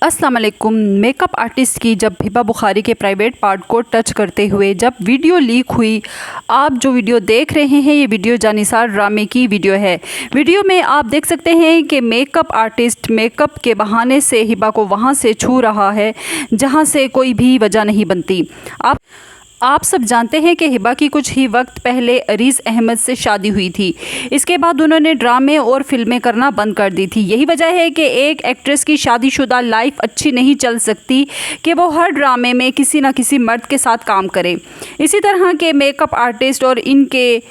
अस्सलाम वालेकुम। Makeup artist की जब हिबा बुखारी के प्राइवेट पार्ट को टच करते हुए जब वीडियो लीक हुई, आप जो वीडियो देख रहे हैं ये वीडियो जानिसार ड्रामे की वीडियो है। वीडियो में आप देख सकते हैं कि मेकअप आर्टिस्ट मेकअप के बहाने से हिबा को वहां से छू रहा है जहां से कोई भी वजह नहीं बनती। आप सब जानते हैं कि हिबा की कुछ ही वक्त पहले अरीज़ अहमद से शादी हुई थी। इसके बाद उन्होंने ड्रामे और फिल्में करना बंद कर दी थी। यही वजह है कि एक एक्ट्रेस की शादीशुदा लाइफ अच्छी नहीं चल सकती कि वो हर ड्रामे में किसी न किसी मर्द के साथ काम करे। इसी तरह के मेकअप आर्टिस्ट और इनके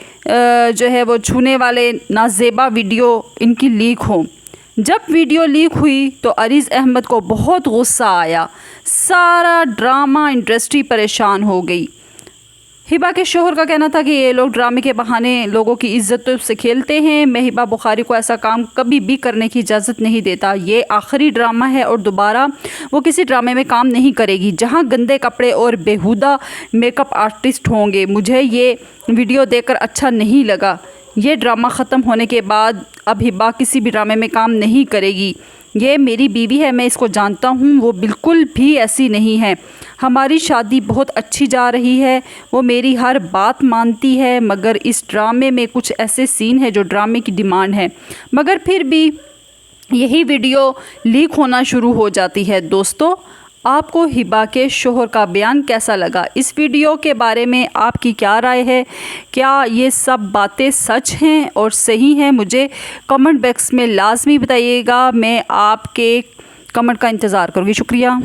जो है वो छूने वाले नाजेबा वीडियो इनकी लीक हों। जब वीडियो लीक हुई तो अरीज़ अहमद को बहुत गुस्सा आया। सारा ड्रामा इंडस्ट्री परेशान हो गई। हिबा के शोहर का कहना था कि ये लोग ड्रामे के बहाने लोगों की इज्जतों से खेलते हैं। मैं हिबा बुखारी को ऐसा काम कभी भी करने की इजाज़त नहीं देता। ये आखिरी ड्रामा है और दोबारा वो किसी ड्रामे में काम नहीं करेगी जहां गंदे कपड़े और बेहुदा मेकअप आर्टिस्ट होंगे। मुझे ये वीडियो देखकर अच्छा नहीं लगा। ये ड्रामा ख़त्म होने के बाद अब हिबा किसी भी ड्रामे में काम नहीं करेगी। ये मेरी बीवी है, मैं इसको जानता हूँ, वो बिल्कुल भी ऐसी नहीं है। हमारी शादी बहुत अच्छी जा रही है, वो मेरी हर बात मानती है, मगर इस ड्रामे में कुछ ऐसे सीन है जो ड्रामे की डिमांड है। मगर फिर भी यही वीडियो लीक होना शुरू हो जाती है। दोस्तों, आपको हिबा के शोहर का बयान कैसा लगा? इस वीडियो के बारे में आपकी क्या राय है? क्या ये सब बातें सच हैं और सही हैं? मुझे कमेंट बॉक्स में लाजमी बताइएगा। मैं आपके कमेंट का इंतज़ार करूँगी। शुक्रिया।